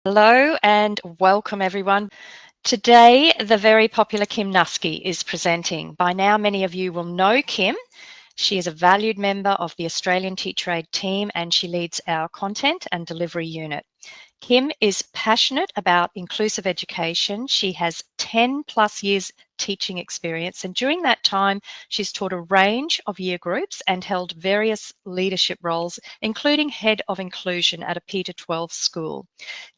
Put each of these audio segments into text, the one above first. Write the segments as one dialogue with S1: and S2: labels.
S1: Hello and welcome everyone. Today, the very popular Kim Nuske is presenting. By now, many of you will know Kim. She is a valued member of the Australian Teacher Aide team and she leads our content and delivery unit. Kim is passionate about inclusive education. She has 10 plus years teaching experience, and during that time, she's taught a range of year groups and held various leadership roles, including head of inclusion at a P-12 school.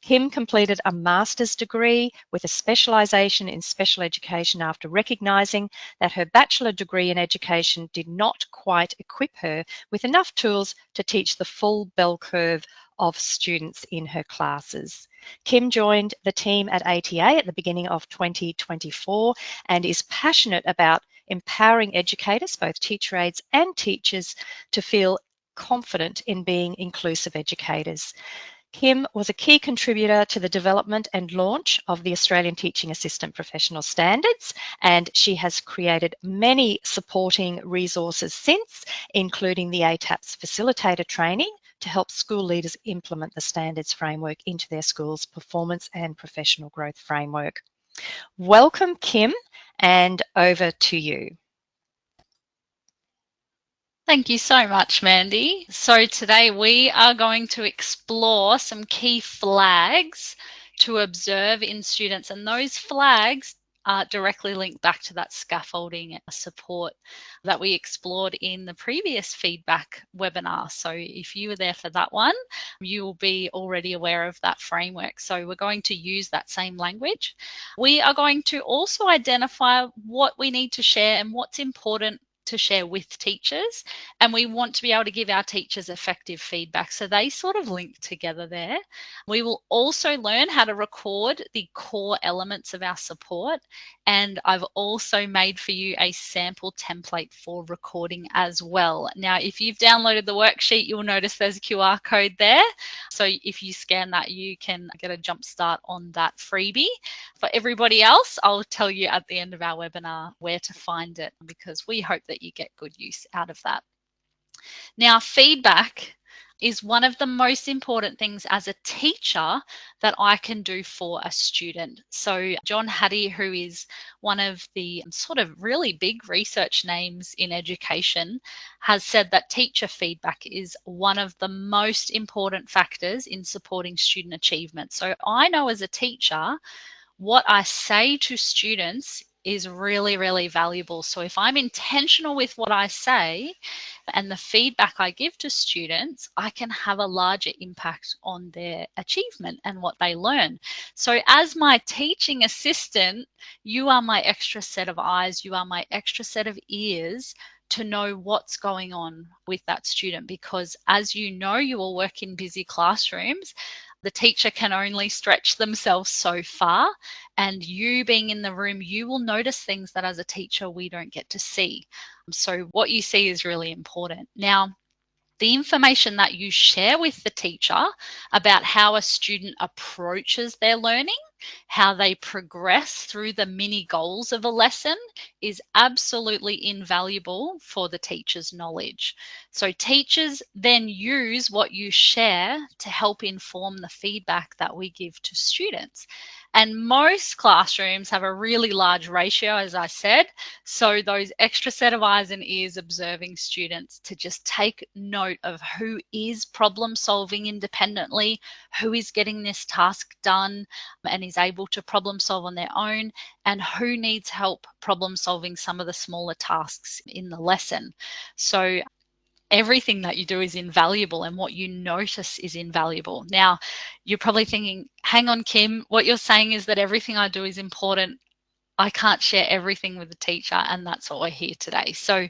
S1: Kim completed a master's degree with a specialisation in special education after recognising that her bachelor degree in education did not quite equip her with enough tools to teach the full bell curve of students in her classes. Kim joined the team at ATA at the beginning of 2024 and is passionate about empowering educators, both teacher aides and teachers, to feel confident in being inclusive educators. Kim was a key contributor to the development and launch of the Australian Teaching Assistant Professional Standards, and she has created many supporting resources since, including the ATAP's facilitator training to help school leaders implement the standards framework into their school's performance and professional growth framework. Welcome, Kim, and over to you.
S2: Thank you so much, Mandy. So today we are going to explore some key flags to observe in students, and those flags are directly linked back to that scaffolding support that we explored in the previous feedback webinar. So if you were there for that one, you will be already aware of that framework. So we're going to use that same language. We are going to also identify what we need to share and what's important to share with teachers, and we want to be able to give our teachers effective feedback. So they sort of link together there. We will also learn how to record the core elements of our support, and I've also made for you a sample template for recording as well. Now, if you've downloaded the worksheet, you'll notice there's a QR code there. So if you scan that, you can get a jump start on that freebie. For everybody else, I'll tell you at the end of our webinar where to find it, because we hope that you get good use out of that. Now, feedback is one of the most important things as a teacher that I can do for a student. So John Hattie, who is one of the sort of really big research names in education, has said that teacher feedback is one of the most important factors in supporting student achievement. So I know as a teacher, what I say to students is really, really valuable. So if I'm intentional with what I say and the feedback I give to students, I can have a larger impact on their achievement and what they learn. So as my teaching assistant, you are my extra set of eyes, you are my extra set of ears to know what's going on with that student, because as you know, you all work in busy classrooms. The teacher can only stretch themselves so far, and you being in the room, you will notice things that as a teacher we don't get to see. So what you see is really important. Now, the information that you share with the teacher about how a student approaches their learning, how they progress through the mini goals of a lesson, is absolutely invaluable for the teacher's knowledge. So teachers then use what you share to help inform the feedback that we give to students. And most classrooms have a really large ratio, as I said. So those extra set of eyes and ears observing students to just take note of who is problem solving independently, who is getting this task done and is able to problem solve on their own, and who needs help problem solving some of the smaller tasks in the lesson. So everything that you do is invaluable, and what you notice is invaluable. Now, you're probably thinking, hang on, Kim, what you're saying is that everything I do is important. I can't share everything with the teacher, and that's what we're here today. So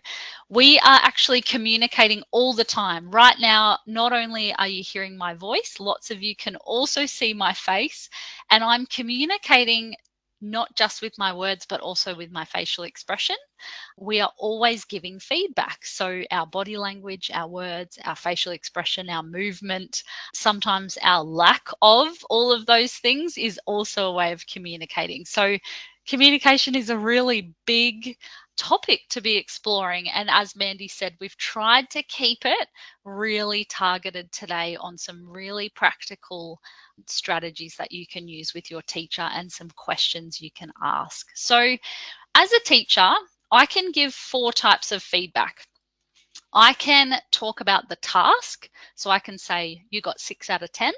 S2: we are actually communicating all the time. Right now, not only are you hearing my voice, lots of you can also see my face, and I'm communicating not just with my words, but also with my facial expression. We are always giving feedback. So our body language, our words, our facial expression, our movement, sometimes our lack of all of those things is also a way of communicating. So communication is a really big topic to be exploring. And as Mandy said, we've tried to keep it really targeted today on some really practical strategies that you can use with your teacher and some questions you can ask. So as a teacher, I can give 4 types of feedback. I can talk about the task. So I can say, you got 6 out of 10.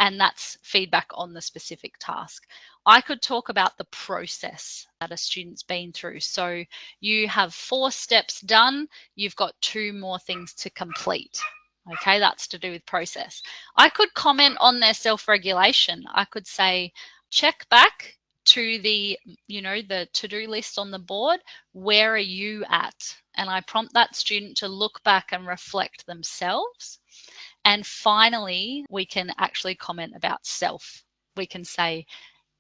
S2: And that's feedback on the specific task. I could talk about the process that a student's been through. So you have 4 steps done, you've got 2 more things to complete. Okay, that's to do with process. I could comment on their self-regulation. I could say, check back to the to-do list on the board. Where are you at? And I prompt that student to look back and reflect themselves. And finally, we can actually comment about self. We can say,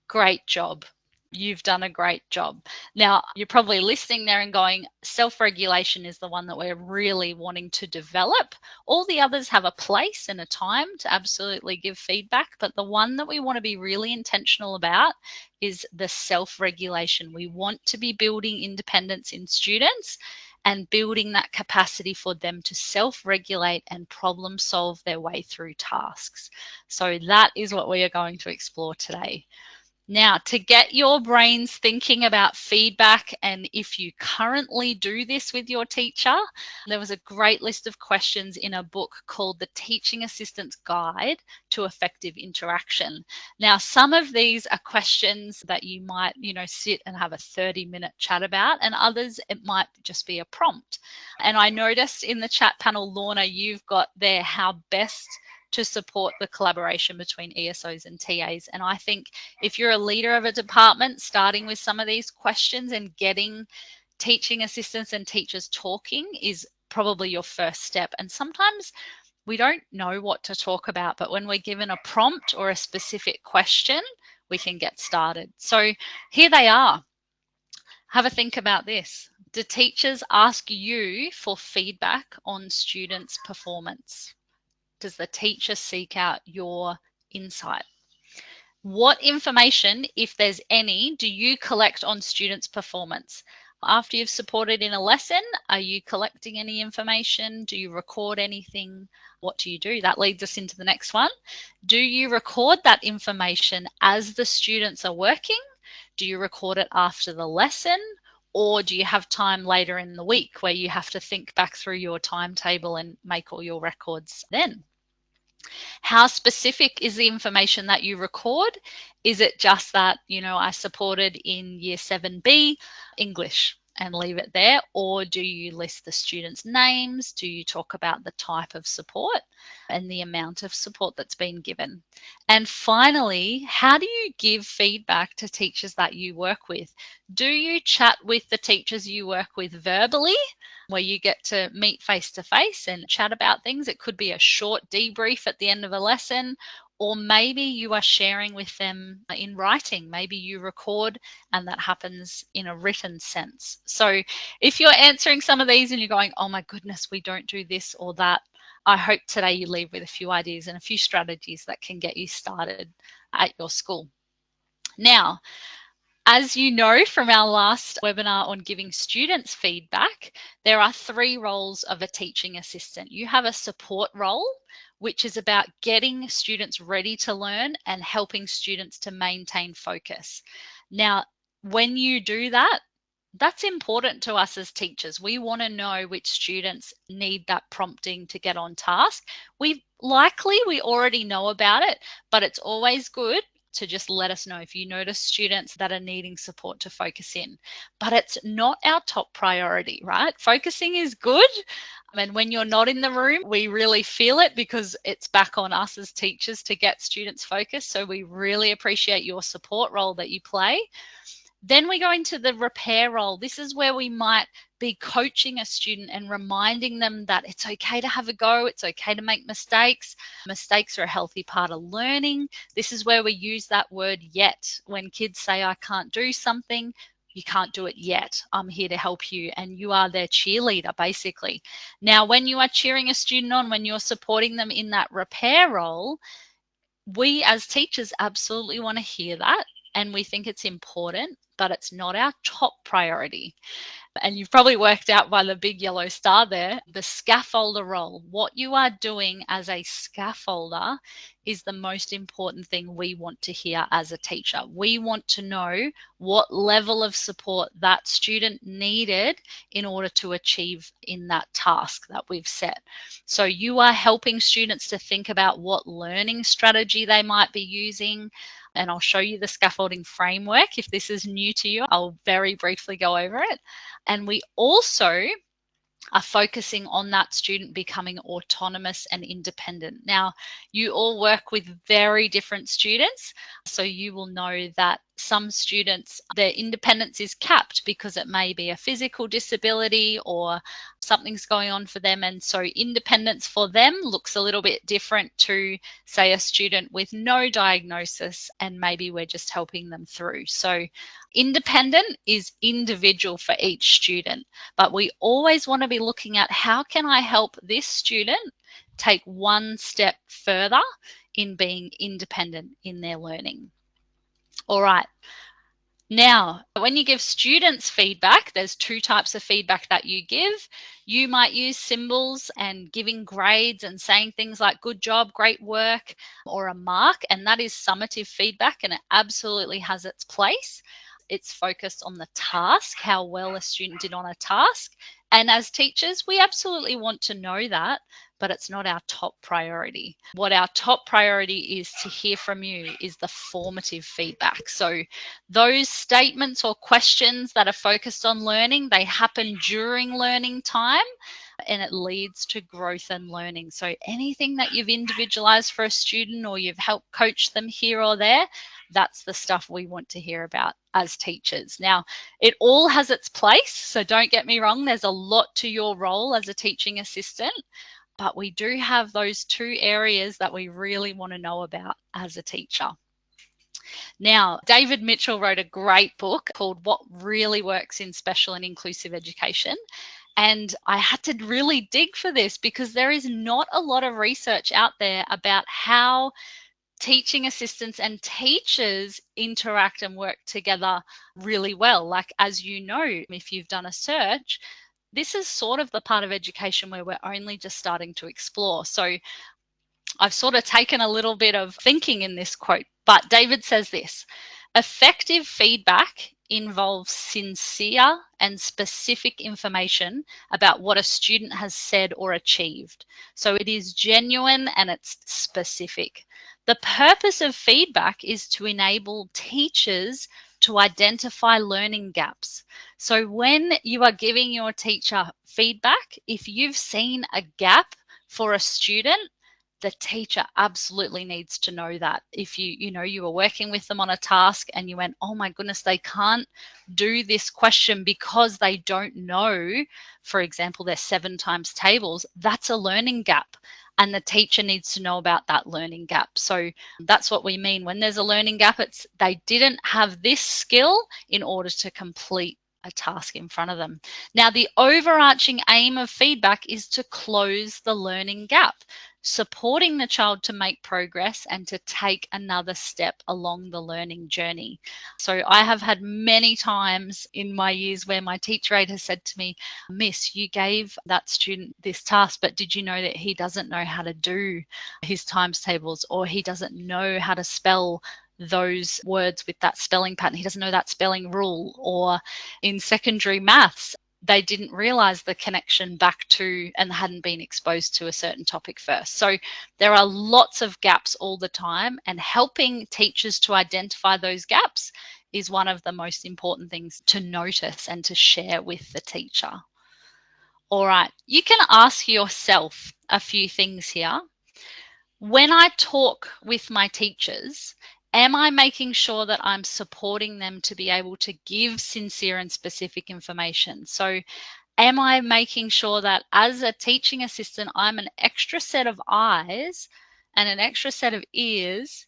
S2: great job. You've done a great job. Now, you're probably listening there and going, self-regulation is the one that we're really wanting to develop. All the others have a place and a time to absolutely give feedback, but the one that we want to be really intentional about is the self-regulation. We want to be building independence in students and building that capacity for them to self-regulate and problem solve their way through tasks. So that is what we are going to explore today. Now, to get your brains thinking about feedback, and if you currently do this with your teacher, there was a great list of questions in a book called The Teaching Assistant's Guide to Effective Interaction. Now, some of these are questions that you might, sit and have a 30-minute chat about, and others, it might just be a prompt. And I noticed in the chat panel, Lorna, you've got there how best to support the collaboration between ESOs and TAs. And I think if you're a leader of a department, starting with some of these questions and getting teaching assistants and teachers talking is probably your first step. And sometimes we don't know what to talk about, but when we're given a prompt or a specific question, we can get started. So here they are. Have a think about this. Do teachers ask you for feedback on students' performance? Does the teacher seek out your insight? What information, if there's any, do you collect on students' performance? After you've supported in a lesson, are you collecting any information? Do you record anything? What do you do? That leads us into the next one. Do you record that information as the students are working? Do you record it after the lesson? Or do you have time later in the week where you have to think back through your timetable and make all your records then? How specific is the information that you record? Is it just that, I supported in year 7B English and leave it there? Or do you list the students' names? Do you talk about the type of support and the amount of support that's been given? And finally, how do you give feedback to teachers that you work with? Do you chat with the teachers you work with verbally, where you get to meet face to face and chat about things? It could be a short debrief at the end of a lesson, or maybe you are sharing with them in writing. Maybe you record and that happens in a written sense. So if you're answering some of these and you're going, oh my goodness, we don't do this or that, I hope today you leave with a few ideas and a few strategies that can get you started at your school. Now, as you know from our last webinar on giving students feedback, there are 3 roles of a teaching assistant. You have a support role, which is about getting students ready to learn and helping students to maintain focus. Now, when you do that, that's important to us as teachers. We want to know which students need that prompting to get on task. We already know about it, but it's always good to just let us know if you notice students that are needing support to focus in. But it's not our top priority, right? Focusing is good. And when you're not in the room, we really feel it because it's back on us as teachers to get students focused. So we really appreciate your support role that you play. Then we go into the repair role. This is where we might be coaching a student and reminding them that it's okay to have a go. It's okay to make mistakes. Mistakes are a healthy part of learning. This is where we use that word yet. When kids say, I can't do something, you can't do it yet. I'm here to help you. And you are their cheerleader, basically. Now, when you are cheering a student on, when you're supporting them in that repair role, we as teachers absolutely want to hear that. And we think it's important, but it's not our top priority. And you've probably worked out by the big yellow star there, the scaffolder role. What you are doing as a scaffolder is the most important thing we want to hear as a teacher. We want to know what level of support that student needed in order to achieve in that task that we've set. So you are helping students to think about what learning strategy they might be using. And I'll show you the scaffolding framework. If this is new to you, I'll very briefly go over it. And we also are focusing on that student becoming autonomous and independent. Now, you all work with very different students, so you will know that some students, their independence is capped because it may be a physical disability or something's going on for them. And so independence for them looks a little bit different to, say, a student with no diagnosis, and maybe we're just helping them through. So independent is individual for each student, but we always want to be looking at how can I help this student take one step further in being independent in their learning. All right. Now, when you give students feedback, there's two types of feedback that you give. You might use symbols and giving grades and saying things like good job, great work, or a mark, and that is summative feedback, and it absolutely has its place. It's focused on the task, how well a student did on a task. And as teachers, we absolutely want to know that, but it's not our top priority. What our top priority is to hear from you is the formative feedback. So those statements or questions that are focused on learning, they happen during learning time, and it leads to growth and learning. So anything that you've individualized for a student or you've helped coach them here or there, that's the stuff we want to hear about as teachers. Now, it all has its place, so don't get me wrong, there's a lot to your role as a teaching assistant, but we do have those two areas that we really want to know about as a teacher. Now, David Mitchell wrote a great book called What Really Works in Special and Inclusive Education. And I had to really dig for this because there is not a lot of research out there about how teaching assistants and teachers interact and work together really well. Like, as you know, if you've done a search, this is sort of the part of education where we're only just starting to explore. So I've sort of taken a little bit of thinking in this quote, but David says this: effective feedback involves sincere and specific information about what a student has said or achieved. So it is genuine and it's specific. The purpose of feedback is to enable teachers to identify learning gaps. So when you are giving your teacher feedback, if you've seen a gap for a student, the teacher absolutely needs to know that. If you were working with them on a task and you went, oh my goodness, they can't do this question because they don't know, for example, their 7 times tables, that's a learning gap. And the teacher needs to know about that learning gap. So that's what we mean. When there's a learning gap, it's they didn't have this skill in order to complete a task in front of them. Now, the overarching aim of feedback is to close the learning gap, supporting the child to make progress and to take another step along the learning journey. So I have had many times in my years where my teacher aide has said to me, Miss, you gave that student this task, but did you know that he doesn't know how to do his times tables, or he doesn't know how to spell those words with that spelling pattern. He doesn't know that spelling rule. Or in secondary maths, they didn't realize the connection back to and hadn't been exposed to a certain topic first. So there are lots of gaps all the time, and helping teachers to identify those gaps is one of the most important things to notice and to share with the teacher. All right, you can ask yourself a few things here. When I talk with my teachers, am I making sure that I'm supporting them to be able to give sincere and specific information? So am I making sure that as a teaching assistant, I'm an extra set of eyes and an extra set of ears,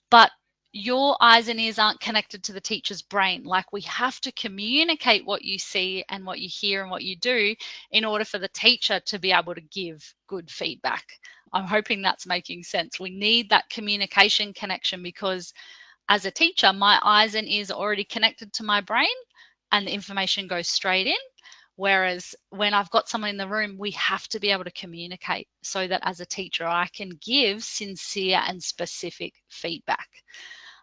S2: but your eyes and ears aren't connected to the teacher's brain? Like, we have to communicate what you see and what you hear and what you do in order for the teacher to be able to give good feedback. I'm hoping that's making sense. We need that communication connection because as a teacher, my eyes and ears are already connected to my brain and the information goes straight in. Whereas when I've got someone in the room, we have to be able to communicate so that as a teacher, I can give sincere and specific feedback.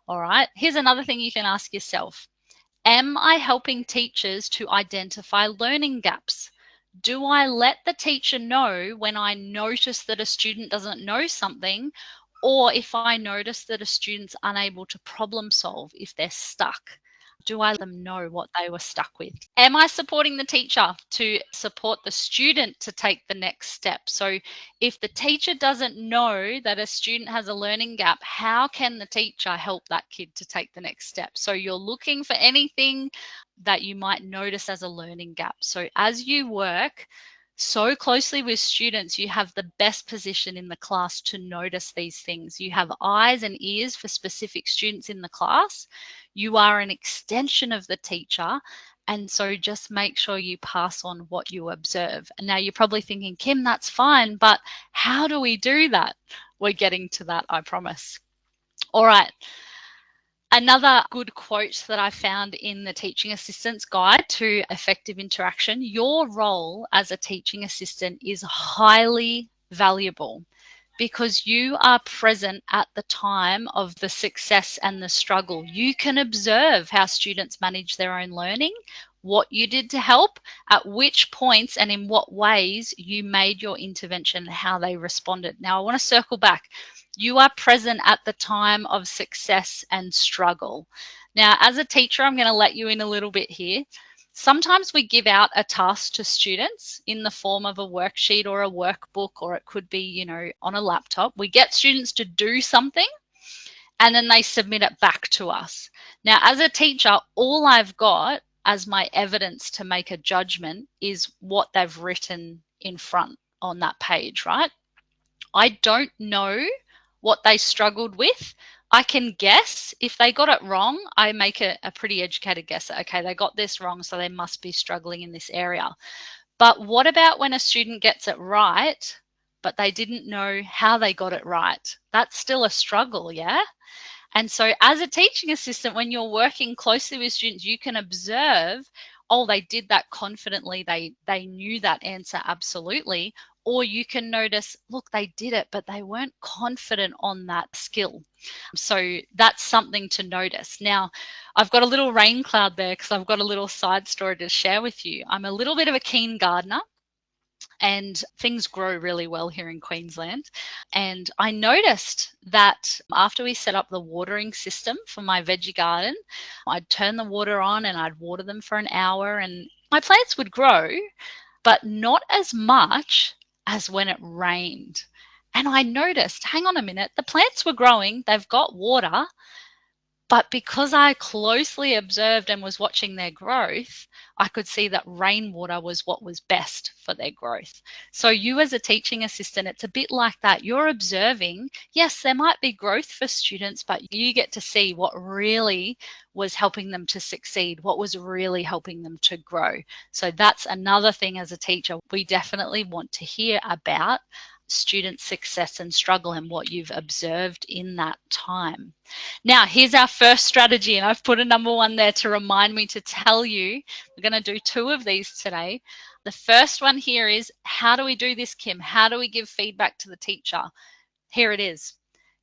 S2: All right. Here's another thing you can ask yourself. Am I helping teachers to identify learning gaps? Do I let the teacher know when I notice that a student doesn't know something, or if I notice that a student's unable to problem solve, if they're stuck? Do I let them know what they were stuck with? Am I supporting the teacher to support the student to take the next step? So if the teacher doesn't know that a student has a learning gap, how can the teacher help that kid to take the next step? So you're looking for anything that you might notice as a learning gap. So as you work so closely with students, you have the best position in the class to notice these things. You have eyes and ears for specific students in the class. You are an extension of the teacher. And so just make sure you pass on what you observe. And now you're probably thinking, Kim, that's fine, but how do we do that? We're getting to that, I promise. All right. Another good quote that I found in the Teaching Assistant's Guide to Effective Interaction: your role as a teaching assistant is highly valuable because you are present at the time of the success and the struggle. You can observe how students manage their own learning, what you did to help, at which points and in what ways you made your intervention, how they responded. Now, I want to circle back. You are present at the time of success and struggle. Now, as a teacher, I'm going to let you in a little bit here. Sometimes we give out a task to students in the form of a worksheet or a workbook, or it could be, on a laptop. We get students to do something and then they submit it back to us. Now, as a teacher, all I've got as my evidence to make a judgment is what they've written in front on that page, right? I don't know what they struggled with. I can guess. If they got it wrong, I make a pretty educated guess that, okay, they got this wrong, so they must be struggling in this area. But what about when a student gets it right, but they didn't know how they got it right? That's still a struggle, yeah? And so as a teaching assistant, when you're working closely with students, you can observe, oh, they did that confidently. They knew that answer absolutely. Or you can notice, look, they did it, but they weren't confident on that skill. So that's something to notice. Now, I've got a little rain cloud there because I've got a little side story to share with you. I'm a little bit of a keen gardener, and things grow really well here in Queensland. And I noticed that after we set up the watering system for my veggie garden, I'd turn the water on and I'd water them for an hour, and my plants would grow, but not as much as when it rained. And I noticed, hang on a minute, the plants were growing, they've got water, but because I closely observed and was watching their growth, I could see that rainwater was what was best for their growth. So you as a teaching assistant, it's a bit like that. You're observing, yes, there might be growth for students, but you get to see what really was helping them to succeed, what was really helping them to grow. So that's another thing as a teacher we definitely want to hear about: student success and struggle and what you've observed in that time. Now, here's our first strategy, and I've put a number 1 there to remind me to tell you. We're going to do 2 of these today. The first one here is, how do we do this, Kim? How do we give feedback to the teacher? Here it is.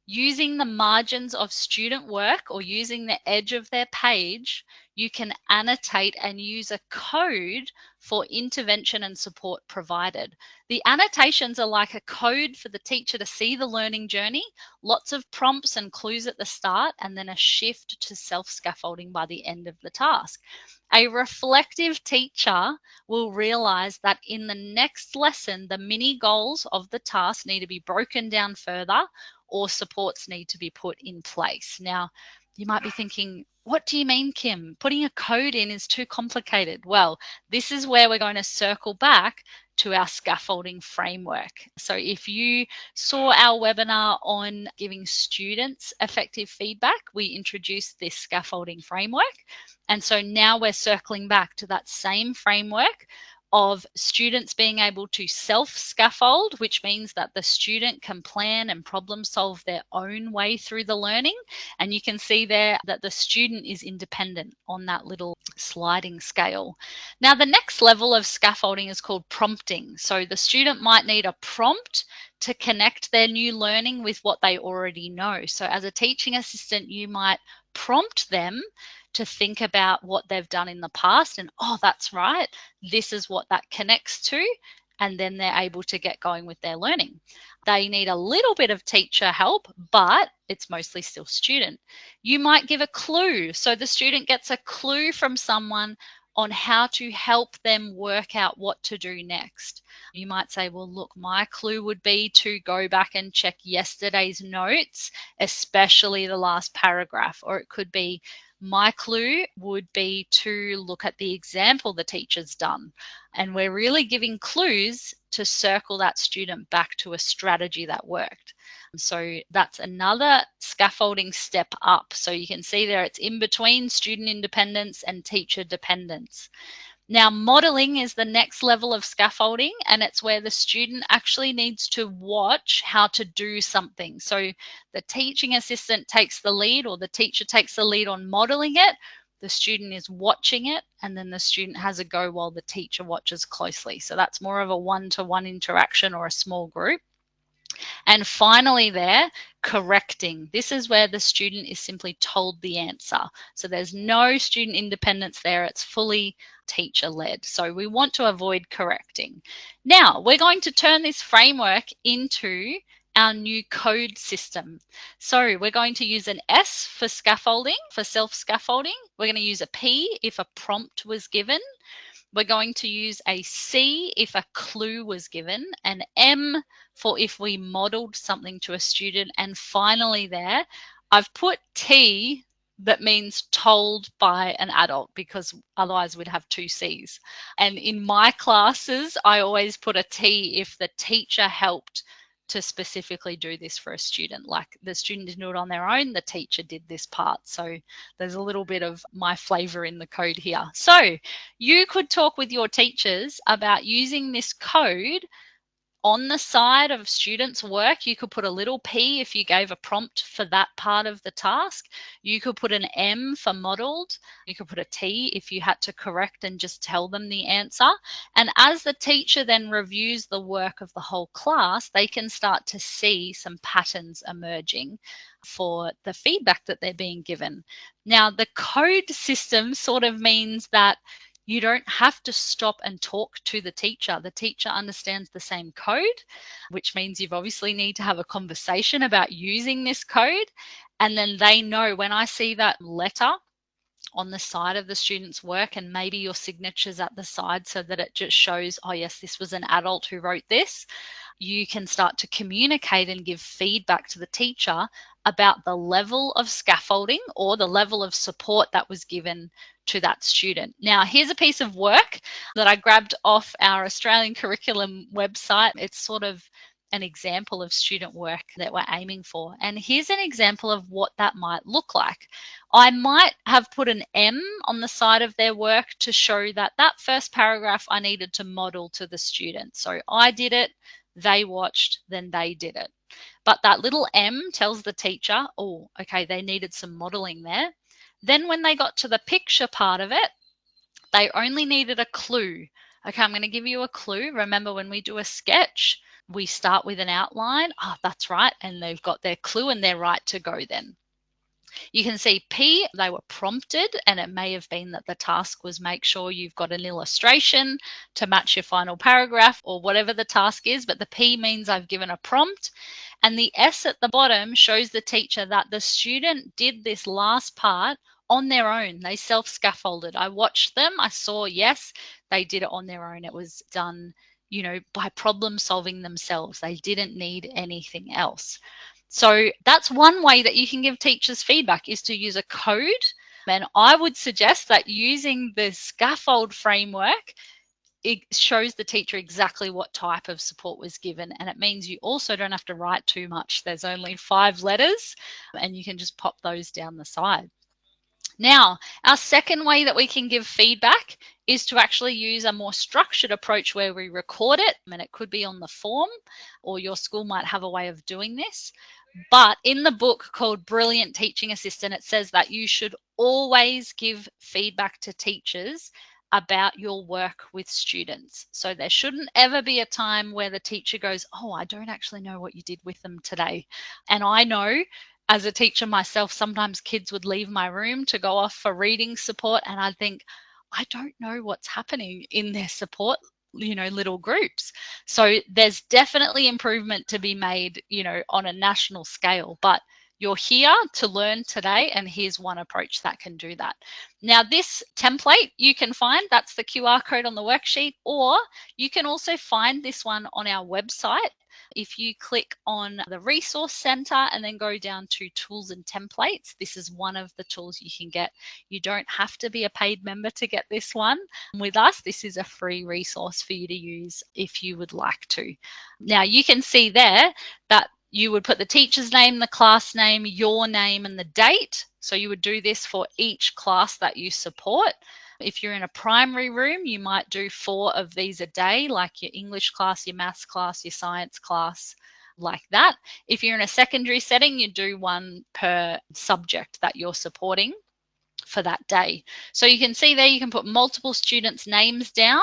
S2: Using the margins of student work or using the edge of their page, you can annotate and use a code for intervention and support provided. The annotations are like a code for the teacher to see the learning journey, lots of prompts and clues at the start, and then a shift to self-scaffolding by the end of the task. A reflective teacher will realize that in the next lesson, the mini goals of the task need to be broken down further, or supports need to be put in place. Now, you might be thinking, what do you mean, Kim? Putting a code in is too complicated. Well, this is where we're going to circle back to our scaffolding framework. So if you saw our webinar on giving students effective feedback, we introduced this scaffolding framework. And so now we're circling back to that same framework, of students being able to self-scaffold, which means that the student can plan and problem solve their own way through the learning. And you can see there that the student is independent on that little sliding scale. Now, the next level of scaffolding is called prompting. So the student might need a prompt to connect their new learning with what they already know. So as a teaching assistant, you might prompt them to think about what they've done in the past and, oh, that's right, this is what that connects to, and then they're able to get going with their learning. They need a little bit of teacher help, but it's mostly still student. You might give a clue. So the student gets a clue from someone on how to help them work out what to do next. You might say, well, look, my clue would be to go back and check yesterday's notes, especially the last paragraph. Or it could be, my clue would be to look at the example the teacher's done. And we're really giving clues to circle that student back to a strategy that worked. So that's another scaffolding step up. So you can see there it's in between student independence and teacher dependence. Now, modeling is the next level of scaffolding, and it's where the student actually needs to watch how to do something. So the teaching assistant takes the lead, or the teacher takes the lead on modeling it. The student is watching it, and then the student has a go while the teacher watches closely. So that's more of a one-to-one interaction or a small group. And finally there, correcting. This is where the student is simply told the answer. So there's no student independence there. It's fully teacher-led. So we want to avoid correcting. Now, we're going to turn this framework into our new code system. So we're going to use an S for scaffolding, for self-scaffolding. We're going to use a P if a prompt was given. We're going to use a C if a clue was given, an M for if we modeled something to a student, and finally there, I've put T that means told by an adult, because otherwise we'd have two C's. And in my classes, I always put a T if the teacher helped to specifically do this for a student. Like the student didn't do it on their own, the teacher did this part. So there's a little bit of my flavor in the code here. So you could talk with your teachers about using this code on the side of students' work. You could put a little P if you gave a prompt for that part of the task. You could put an M for modeled. You could put a T if you had to correct and just tell them the answer. And as the teacher then reviews the work of the whole class, they can start to see some patterns emerging for the feedback that they're being given. Now, the code system sort of means that you don't have to stop and talk to the teacher. The teacher understands the same code, which means you've obviously need to have a conversation about using this code. And then they know when I see that letter on the side of the student's work, and maybe your signature's at the side so that it just shows, oh yes, this was an adult who wrote this, you can start to communicate and give feedback to the teacher about the level of scaffolding or the level of support that was given to that student. Now, here's a piece of work that I grabbed off our Australian curriculum website. It's sort of an example of student work that we're aiming for. And here's an example of what that might look like. I might have put an M on the side of their work to show that that first paragraph I needed to model to the student. So I did it, they watched, then they did it. But that little M tells the teacher, oh, okay, they needed some modeling there. Then when they got to the picture part of it, they only needed a clue. Okay, I'm going to give you a clue. Remember, when we do a sketch, we start with an outline. Oh, that's right. And they've got their clue and they're right to go then. You can see P, they were prompted, and it may have been that the task was make sure you've got an illustration to match your final paragraph or whatever the task is, but the P means I've given a prompt. And the S at the bottom shows the teacher that the student did this last part on their own. They self-scaffolded. I watched them. I saw, yes, they did it on their own. It was done, by problem solving themselves. They didn't need anything else. So that's one way that you can give teachers feedback, is to use a code. And I would suggest that using the scaffold framework, it shows the teacher exactly what type of support was given. And it means you also don't have to write too much. There's only 5 letters and you can just pop those down the side. Now, our second way that we can give feedback is to actually use a more structured approach where we record it, and it could be on the form, or your school might have a way of doing this. But in the book called Brilliant Teaching Assistant, it says that you should always give feedback to teachers about your work with students. So there shouldn't ever be a time where the teacher goes, "Oh, I don't actually know what you did with them today." And I know as a teacher myself, sometimes kids would leave my room to go off for reading support, and I'd think, I don't know what's happening in their support, little groups. So there's definitely improvement to be made, on a national scale, but you're here to learn today, and here's one approach that can do that. Now, this template you can find, that's the QR code on the worksheet, or you can also find this one on our website. If you click on the resource center and then go down to tools and templates, this is one of the tools you can get. You don't have to be a paid member to get this one. With us, this is a free resource for you to use if you would like to. Now, you can see there that you would put the teacher's name, the class name, your name, and the date. So you would do this for each class that you support. If you're in a primary room, you might do 4 of these a day, like your English class, your maths class, your science class, like that. If you're in a secondary setting, you do 1 per subject that you're supporting for that day. So you can see there you can put multiple students' names down.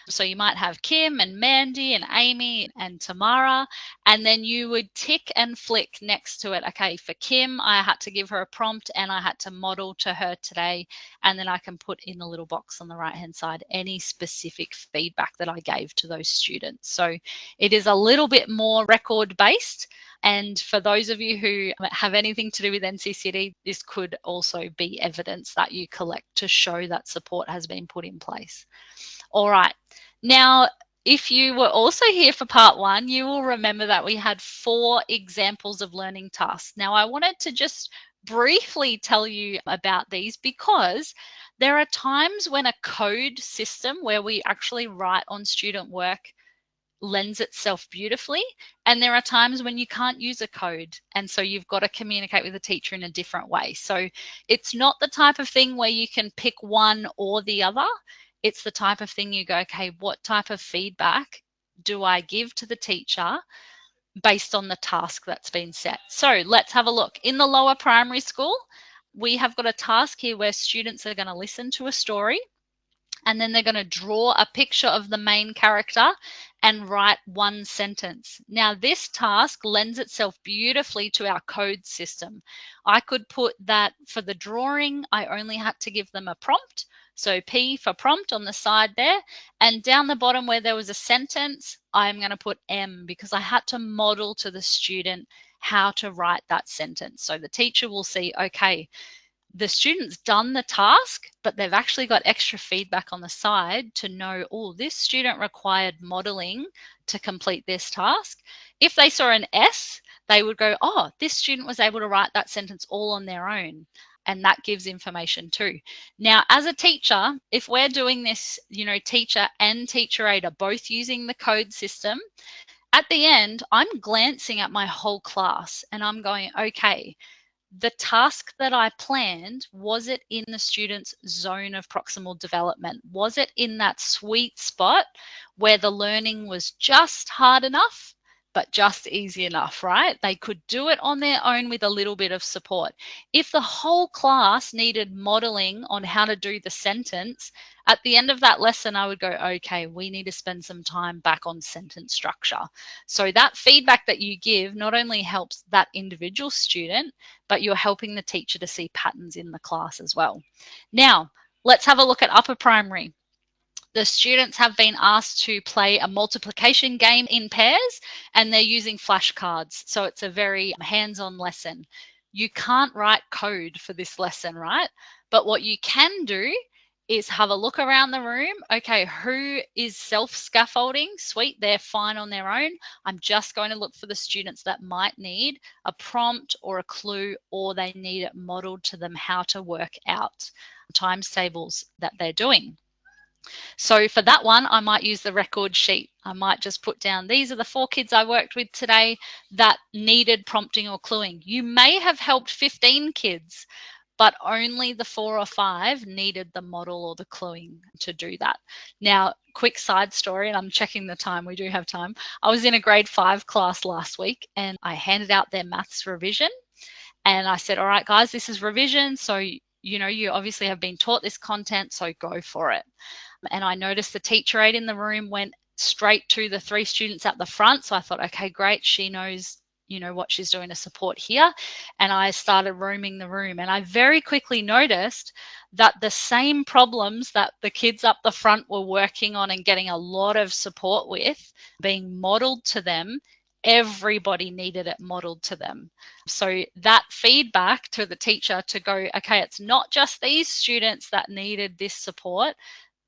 S2: So you might have Kim and Mandy and Amy and Tamara, and then you would tick and flick next to it. Okay, for Kim, I had to give her a prompt and I had to model to her today, and then I can put in the little box on the right-hand side any specific feedback that I gave to those students. So it is a little bit more record-based. And for those of you who have anything to do with NCCD, this could also be evidence that you collect to show that support has been put in place. All right. Now, if you were also here for part 1, you will remember that we had 4 examples of learning tasks. Now, I wanted to just briefly tell you about these because there are times when a code system where we actually write on student work lends itself beautifully, and there are times when you can't use a code, and so you've got to communicate with the teacher in a different way. So it's not the type of thing where you can pick one or the other. It's the type of thing you go, okay, what type of feedback do I give to the teacher based on the task that's been set? So let's have a look. In the lower primary school, we have got a task here where students are going to listen to a story, and then they're going to draw a picture of the main character and write 1 sentence. Now, this task lends itself beautifully to our code system. I could put that for the drawing, I only had to give them a prompt. So P for prompt on the side there. And down the bottom where there was a sentence, I'm going to put M because I had to model to the student how to write that sentence. So the teacher will see, okay, the student's done the task, but they've actually got extra feedback on the side to know, oh, this student required modeling to complete this task. If they saw an S, they would go, oh, this student was able to write that sentence all on their own. And that gives information too. Now, as a teacher, if we're doing this, teacher and teacher aide are both using the code system, at the end, I'm glancing at my whole class and I'm going, okay, the task that I planned, was it in the student's zone of proximal development? Was it in that sweet spot where the learning was just hard enough, but just easy enough, right? They could do it on their own with a little bit of support. If the whole class needed modeling on how to do the sentence, at the end of that lesson, I would go, okay, we need to spend some time back on sentence structure. So that feedback that you give not only helps that individual student, but you're helping the teacher to see patterns in the class as well. Now, let's have a look at upper primary. The students have been asked to play a multiplication game in pairs, and they're using flashcards. So it's a very hands-on lesson. You can't write code for this lesson, right? But what you can do is have a look around the room. Okay, who is self-scaffolding? Sweet, they're fine on their own. I'm just going to look for the students that might need a prompt or a clue, or they need it modeled to them how to work out times tables that they're doing. So for that one, I might use the record sheet. I might just put down, these are the 4 kids I worked with today that needed prompting or cluing. You may have helped 15 kids, but only the 4 or 5 needed the model or the cluing to do that. Now, quick side story, and I'm checking the time, we do have time. I was in a grade 5 class last week and I handed out their maths revision and I said, all right, guys, this is revision. So, you obviously have been taught this content, so go for it. And I noticed the teacher aide in the room went straight to the 3 students at the front. So I thought, okay, great. She knows, what she's doing to support here. And I started roaming the room. And I very quickly noticed that the same problems that the kids up the front were working on and getting a lot of support with being modeled to them, everybody needed it modeled to them. So that feedback to the teacher to go, okay, it's not just these students that needed this support.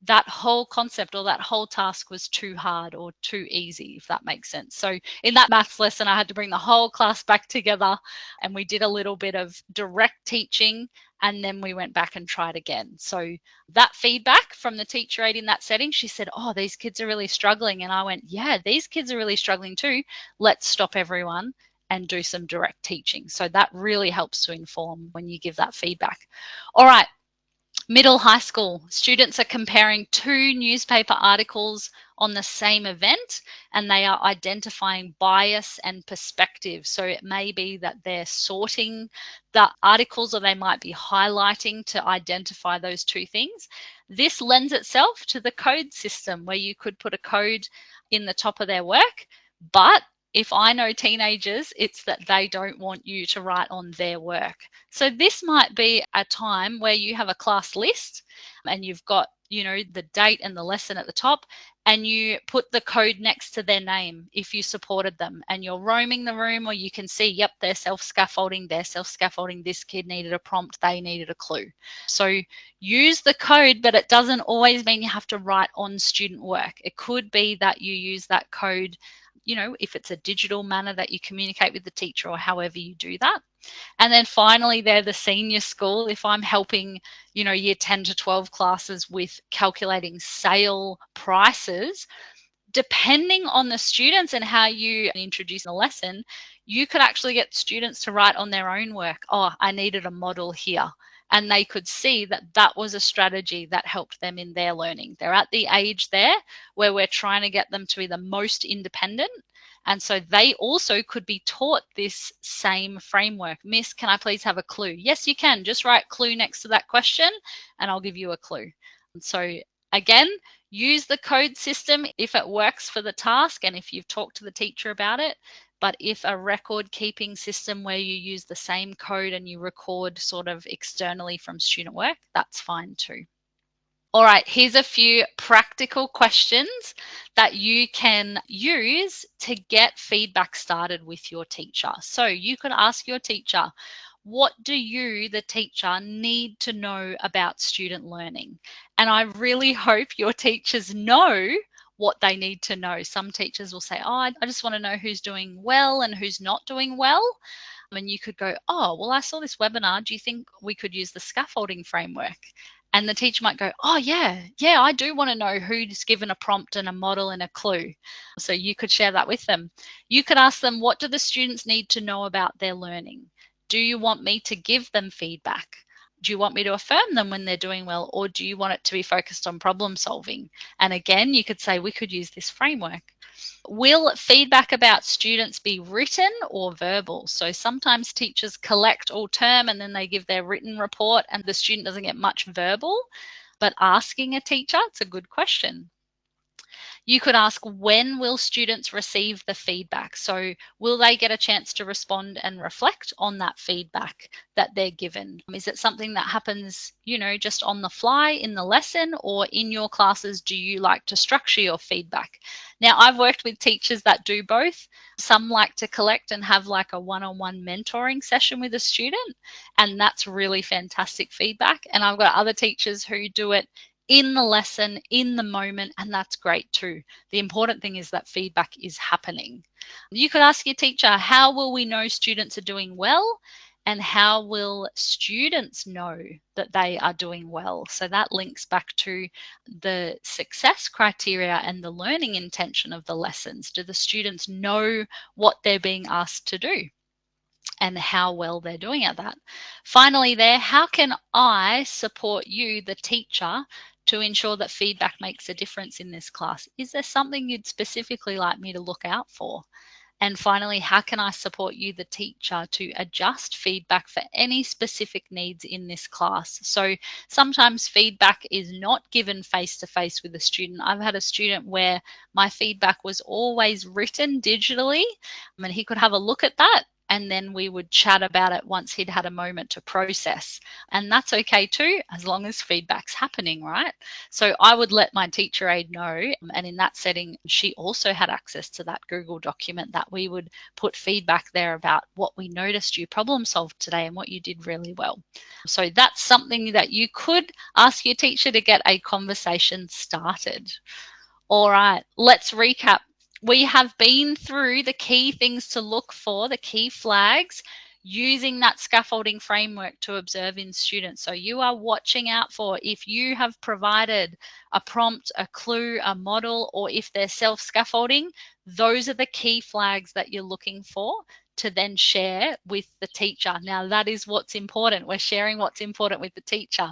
S2: That whole concept or that whole task was too hard or too easy, if that makes sense. So in that maths lesson, I had to bring the whole class back together and we did a little bit of direct teaching and then we went back and tried again. So that feedback from the teacher aide in that setting, she said, oh, these kids are really struggling. And I went, yeah, these kids are really struggling too. Let's stop everyone and do some direct teaching. So that really helps to inform when you give that feedback. All right. Middle high school, students are comparing 2 newspaper articles on the same event and they are identifying bias and perspective. So it may be that they're sorting the articles or they might be highlighting to identify those 2 things. This lends itself to the code system where you could put a code in the top of their work, but if I know teenagers, it's that they don't want you to write on their work. So this might be a time where you have a class list and you've got, the date and the lesson at the top and you put the code next to their name if you supported them and you're roaming the room or you can see, yep, they're self-scaffolding, this kid needed a prompt, they needed a clue. So use the code, but it doesn't always mean you have to write on student work. It could be that you use that code if it's a digital manner that you communicate with the teacher or however you do that. And then finally, they're the senior school. If I'm helping, year 10 to 12 classes with calculating sale prices, depending on the students and how you introduce the lesson, you could actually get students to write on their own work, oh, I needed a model here. And they could see that that was a strategy that helped them in their learning. They're at the age there where we're trying to get them to be the most independent. And so they also could be taught this same framework. Miss, can I please have a clue? Yes, you can. Just write clue next to that question and I'll give you a clue. And so again, use the code system if it works for the task and if you've talked to the teacher about it. But if a record keeping system where you use the same code and you record sort of externally from student work, that's fine too. All right, here's a few practical questions that you can use to get feedback started with your teacher. So you could ask your teacher, what do you, the teacher, need to know about student learning? And I really hope your teachers know what they need to know. Some teachers will say, oh, I just want to know who's doing well and who's not doing well. And you could go, oh, well, I saw this webinar. Do you think we could use the scaffolding framework? And the teacher might go, oh, yeah, I do want to know who's given a prompt and a model and a clue. So you could share that with them. You could ask them, what do the students need to know about their learning? Do you want me to give them feedback? Do you want me to affirm them when they're doing well, or do you want it to be focused on problem solving? And again, you could say, we could use this framework. Will feedback about students be written or verbal? So sometimes teachers collect all term and then they give their written report and the student doesn't get much verbal, but asking a teacher, it's a good question. You could ask, when will students receive the feedback? So will they get a chance to respond and reflect on that feedback that they're given? Is it something that happens, just on the fly in the lesson, or in your classes, do you like to structure your feedback? Now, I've worked with teachers that do both. Some like to collect and have like a one-on-one mentoring session with a student, and that's really fantastic feedback. And I've got other teachers who do it in the lesson, in the moment, and that's great too. The important thing is that feedback is happening. You could ask your teacher, how will we know students are doing well? And how will students know that they are doing well? So that links back to the success criteria and the learning intention of the lessons. Do the students know what they're being asked to do? and how well they're doing at that. Finally, how can I support you, the teacher, to ensure that feedback makes a difference in this class? Is there something you'd specifically like me to look out for? And finally, how can I support you, the teacher, to adjust feedback for any specific needs in this class? So sometimes feedback is not given face to face with a student. I've had a student where my feedback was always written digitally, and he could have a look at that, and then we would chat about it once he'd had a moment to process. And that's okay too, as long as feedback's happening, right? So I would let my teacher aide know, and in that setting, she also had access to that Google document that we would put feedback there about what we noticed you problem solved today and what you did really well. So that's something that you could ask your teacher to get a conversation started. All right, let's recap. We have been through the key things to look for, the key flags, using that scaffolding framework to observe in students. So you are watching out for if you have provided a prompt, a clue, a model, or if they're self-scaffolding, those are the key flags that you're looking for to then share with the teacher. Now, that is what's important. We're sharing what's important with the teacher.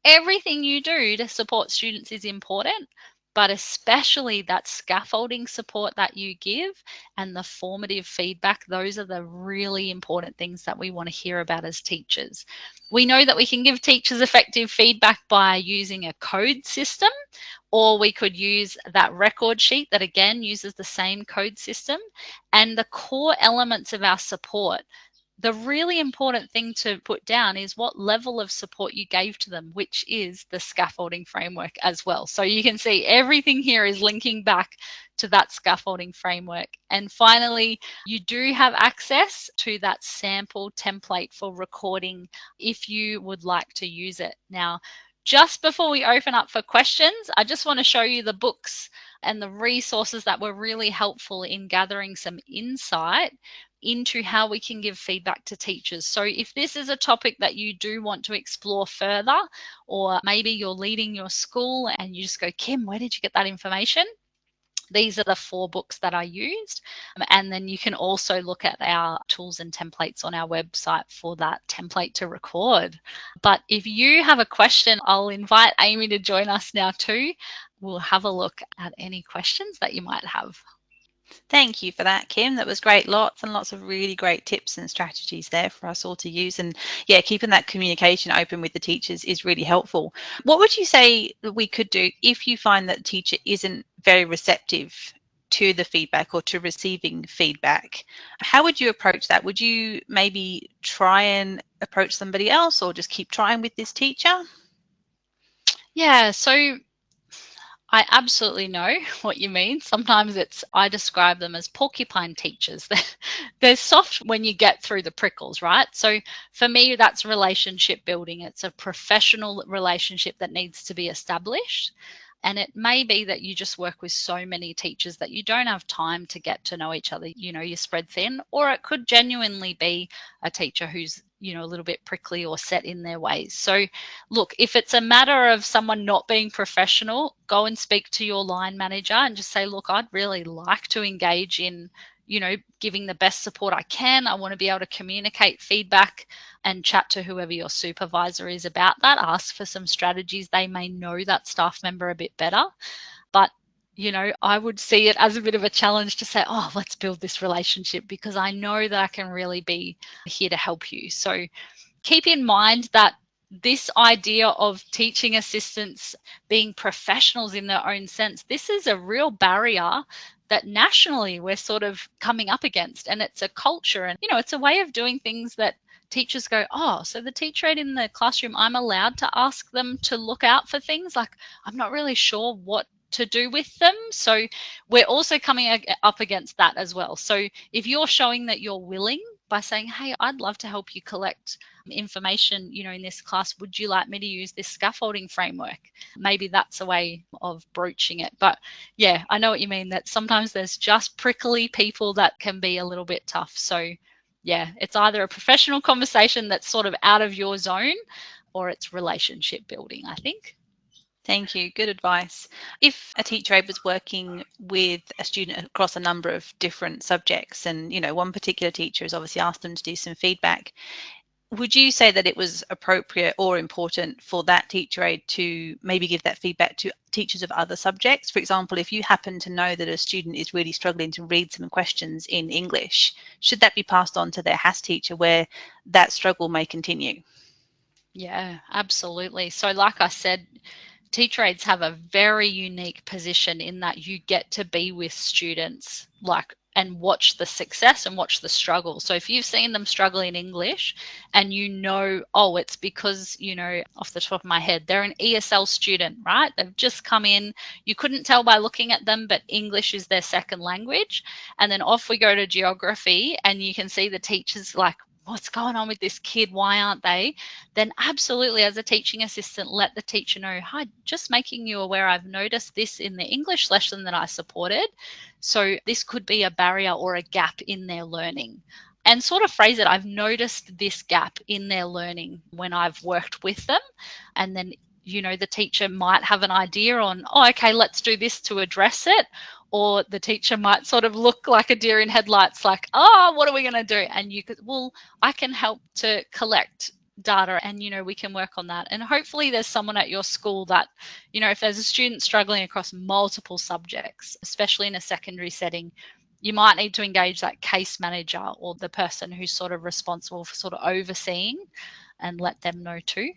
S2: Everything you do to support students is important, but especially that scaffolding support that you give and the formative feedback, those are the really important things that we want to hear about as teachers. We know that we can give teachers effective feedback by using a code system, or we could use that record sheet that again uses the same code system. And the core elements of our support, the really important thing to put down is what level of support you gave to them, which is the scaffolding framework as well. So you can see everything here is linking back to that scaffolding framework. And finally, you do have access to that sample template for recording if you would like to use it. Now, just before we open up for questions, I just want to show you the books and the resources that were really helpful in gathering some insight into how we can give feedback to teachers. So if this is a topic that you do want to explore further, or maybe you're leading your school and you just go, Kim, where did you get that information? These are the 4 books that I used. And then you can also look at our tools and templates on our website for that template to record. But if you have a question, I'll invite Amy to join us now too. We'll have a look at any questions that you might have.
S3: Thank you for that, Kim. That was great. Lots and lots of really great tips and strategies there for us all to use. And yeah, keeping that communication open with the teachers is really helpful. What would you say that we could do if you find that the teacher isn't very receptive to the feedback or to receiving feedback? How would you approach that? Would you maybe try and approach somebody else or just keep trying with this teacher?
S2: Yeah, so I absolutely know what you mean. Sometimes I describe them as porcupine teachers. They're soft when you get through the prickles, right? So for me, that's relationship building. It's a professional relationship that needs to be established. And it may be that you just work with so many teachers that you don't have time to get to know each other. You're spread thin, or it could genuinely be a teacher who's, a little bit prickly or set in their ways. So look, if it's a matter of someone not being professional, go and speak to your line manager and just say, look, I'd really like to engage in, giving the best support I can. I want to be able to communicate feedback and chat to whoever your supervisor is about that. Ask for some strategies. They may know that staff member a bit better. But, I would see it as a bit of a challenge to say, oh, let's build this relationship, because I know that I can really be here to help you. So keep in mind that this idea of teaching assistants being professionals in their own sense, this is a real barrier that nationally we're sort of coming up against. And it's a culture and, it's a way of doing things that teachers go, oh, so the teacher aide in the classroom, I'm allowed to ask them to look out for things. Like, I'm not really sure what to do with them. So we're also coming up against that as well. So if you're showing that you're willing by saying, hey, I'd love to help you collect information, in this class, would you like me to use this scaffolding framework? Maybe that's a way of broaching it. But yeah, I know what you mean, that sometimes there's just prickly people that can be a little bit tough. So yeah, it's either a professional conversation that's sort of out of your zone, or it's relationship building, I think.
S3: Thank you. Good advice. If a teacher aide was working with a student across a number of different subjects, and one particular teacher has obviously asked them to do some feedback, would you say that it was appropriate or important for that teacher aide to maybe give that feedback to teachers of other subjects? For example, if you happen to know that a student is really struggling to read some questions in English, should that be passed on to their HAS teacher where that struggle may continue?
S2: Yeah, absolutely. So like I said, teacher aides have a very unique position in that you get to be with students and watch the success and watch the struggle. So if you've seen them struggle in English and oh, it's because, off the top of my head, they're an ESL student, right? They've just come in. You couldn't tell by looking at them, but English is their second language. And then off we go to geography, and you can see the teachers like, what's going on with this kid? Why aren't they? Then absolutely, as a teaching assistant, let the teacher know, hi, just making you aware, I've noticed this in the English lesson that I supported. So this could be a barrier or a gap in their learning. And sort of phrase it, I've noticed this gap in their learning when I've worked with them. And then, the teacher might have an idea on, oh, okay, let's do this to address it. Or the teacher might sort of look like a deer in headlights, like, oh, what are we going to do? And you could, well, I can help to collect data, and we can work on that. And hopefully there's someone at your school that, if there's a student struggling across multiple subjects, especially in a secondary setting, you might need to engage that case manager or the person who's sort of responsible for sort of overseeing, and let them know too.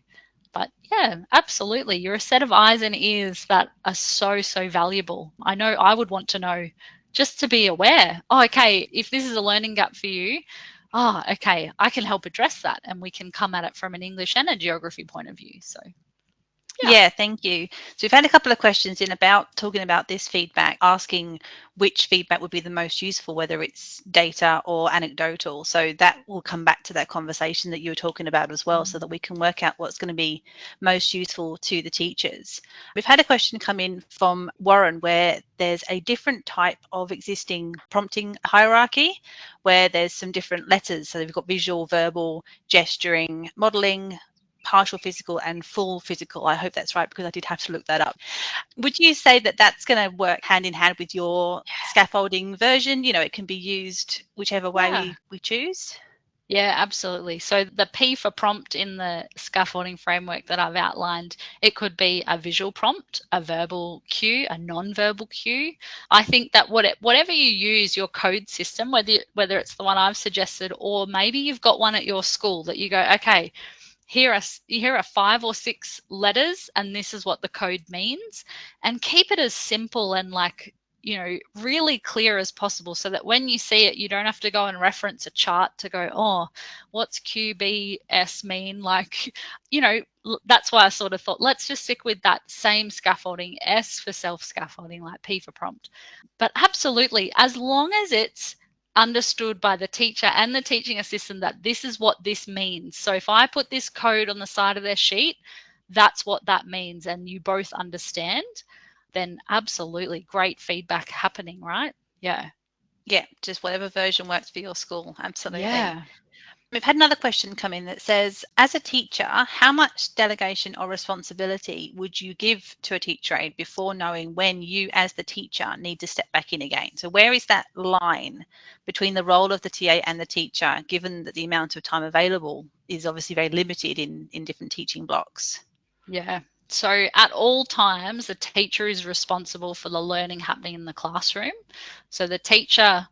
S2: But yeah, absolutely. You're a set of eyes and ears that are so, so valuable. I know I would want to know, just to be aware, oh, okay, if this is a learning gap for you, oh, okay, I can help address that, and we can come at it from an English and a geography point of view. So
S3: yeah, thank you. So we've had a couple of questions in about talking about this feedback, asking which feedback would be the most useful, whether it's data or anecdotal. So that will come back to that conversation that you were talking about as well, so that we can work out what's going to be most useful to the teachers. We've had a question come in from Warren where there's a different type of existing prompting hierarchy where there's some different letters. So we've got visual, verbal, gesturing, modeling, partial physical and full physical. I hope that's right, because I did have to look that up. Would you say that that's going to work hand in hand with your scaffolding version? It can be used whichever way we choose.
S2: Yeah, absolutely. So the P for prompt in the scaffolding framework that I've outlined, it could be a visual prompt, a verbal cue, a non-verbal cue. I think that whatever you use, your code system, whether it's the one I've suggested, or maybe you've got one at your school that you go, okay, here are 5 or 6 letters, and this is what the code means, and keep it as simple and really clear as possible, so that when you see it, you don't have to go and reference a chart to go, oh, what's QBS mean? That's why I sort of thought, let's just stick with that same scaffolding, S for self-scaffolding, like P for prompt. But absolutely, as long as it's understood by the teacher and the teaching assistant that this is what this means. So if I put this code on the side of their sheet, that's what that means, and you both understand, then absolutely great feedback happening, right? Yeah,
S3: Just whatever version works for your school. Absolutely.
S2: Yeah.
S3: We've had another question come in that says, as a teacher, how much delegation or responsibility would you give to a teacher aide before knowing when you, as the teacher, need to step back in again? So where is that line between the role of the TA and the teacher, given that the amount of time available is obviously very limited in different teaching blocks?
S2: Yeah. So at all times, the teacher is responsible for the learning happening in the classroom. So the teacher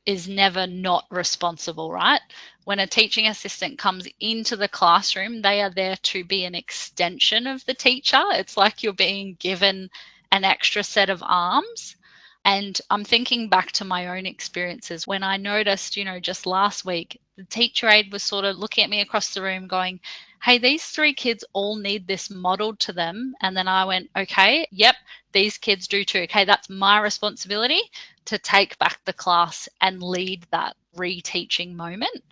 S2: is never not responsible, right? When a teaching assistant comes into the classroom, they are there to be an extension of the teacher. It's like you're being given an extra set of arms. And I'm thinking back to my own experiences when I noticed, just last week, the teacher aide was sort of looking at me across the room going, hey, these 3 kids all need this modeled to them. And then I went, okay, yep, these kids do too. Okay, that's my responsibility to take back the class and lead that reteaching moment.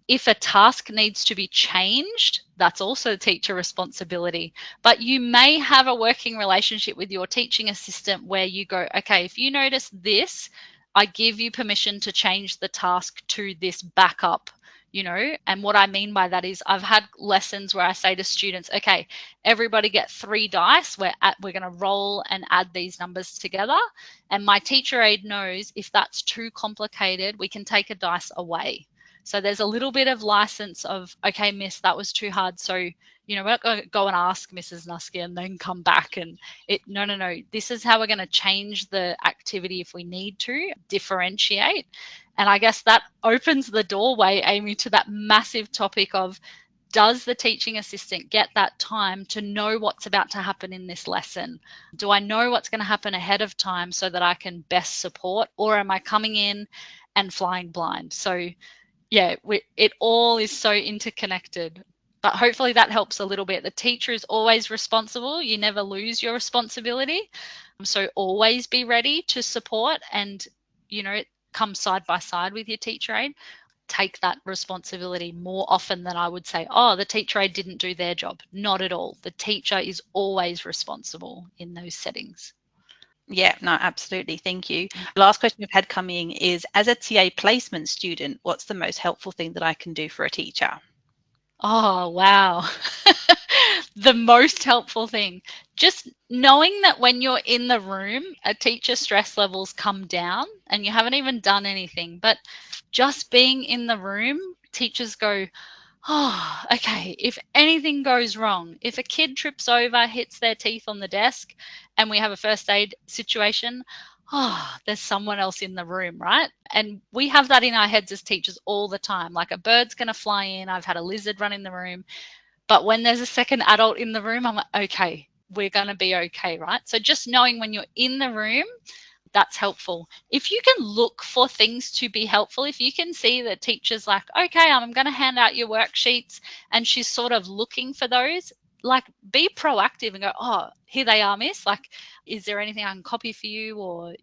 S2: If a task needs to be changed, that's also teacher responsibility. But you may have a working relationship with your teaching assistant where you go, okay, if you notice this, I give you permission to change the task to this backup, And what I mean by that is I've had lessons where I say to students, okay, everybody get 3 dice. We're going to roll and add these numbers together. And my teacher aide knows if that's too complicated, we can take a dice away. So there's a little bit of license of, okay, miss, that was too hard. So, we're not going to go and ask Mrs. Nuske and then come back and no. This is how we're going to change the activity if we need to differentiate. And I guess that opens the doorway, Amy, to that massive topic of, does the teaching assistant get that time to know what's about to happen in this lesson? Do I know what's going to happen ahead of time so that I can best support, or am I coming in and flying blind? So yeah, it all is so interconnected. But hopefully that helps a little bit. The teacher is always responsible. You never lose your responsibility. So always be ready to support and, come side by side with your teacher aide. Take that responsibility more often than I would say, oh, the teacher aide didn't do their job. Not at all. The teacher is always responsible in those settings.
S3: Yeah, no, absolutely. Thank you. Last question we've had coming is, as a TA placement student, what's the most helpful thing that I can do for a teacher?
S2: Oh, wow. The most helpful thing, just knowing that when you're in the room, a teacher's stress levels come down and you haven't even done anything, but just being in the room, teachers go, oh, okay, if anything goes wrong, if a kid trips over, hits their teeth on the desk, and we have a first aid situation, oh, there's someone else in the room, right? And we have that in our heads as teachers all the time. Like, a bird's going to fly in. I've had a lizard run in the room. But when there's a second adult in the room, I'm like, okay, we're going to be okay, right? So just knowing when you're in the room, that's helpful. If you can look for things to be helpful, if you can see the teacher's like, okay, I'm going to hand out your worksheets, and she's sort of looking for those, like, be proactive and go, oh, here they are, miss. Like, is there anything I can copy for you? Or,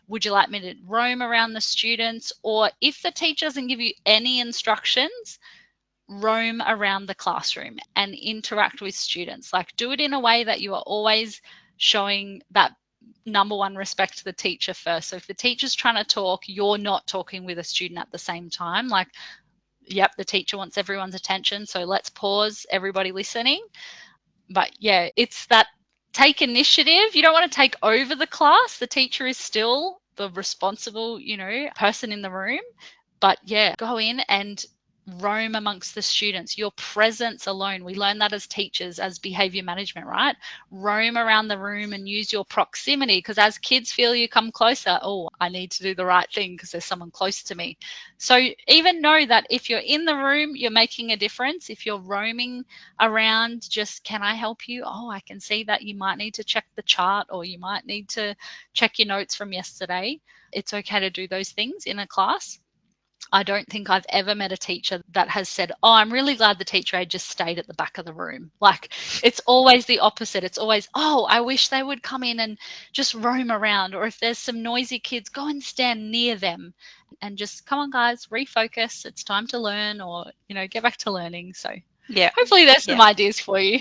S2: would you like me to roam around the students? Or if the teacher doesn't give you any instructions, roam around the classroom and interact with students. Like, do it in a way that you are always showing that number one, respect the teacher first. So if the teacher's trying to talk, you're not talking with a student at the same time. Like, yep, the teacher wants everyone's attention, so let's pause, everybody listening. But yeah, it's that take initiative. You don't want to take over the class. The teacher is still the responsible, person in the room. But yeah, go in and roam amongst the students. Your presence alone, we learn that as teachers, as behavior management, right? Roam around the room and use your proximity, because as kids feel you come closer, oh, I need to do the right thing because there's someone close to me. So even know that if you're in the room, you're making a difference. If you're roaming around, just, can I help you? Oh, I can see that you might need to check the chart, or you might need to check your notes from yesterday. It's okay to do those things in a class. I don't think I've ever met a teacher that has said, oh, I'm really glad the teacher aide just stayed at the back of the room. Like, it's always the opposite. It's always, oh, I wish they would come in and just roam around. Or if there's some noisy kids, go and stand near them and just, come on, guys, refocus. It's time to learn, or, get back to learning. So
S3: yeah,
S2: hopefully there's some ideas for you.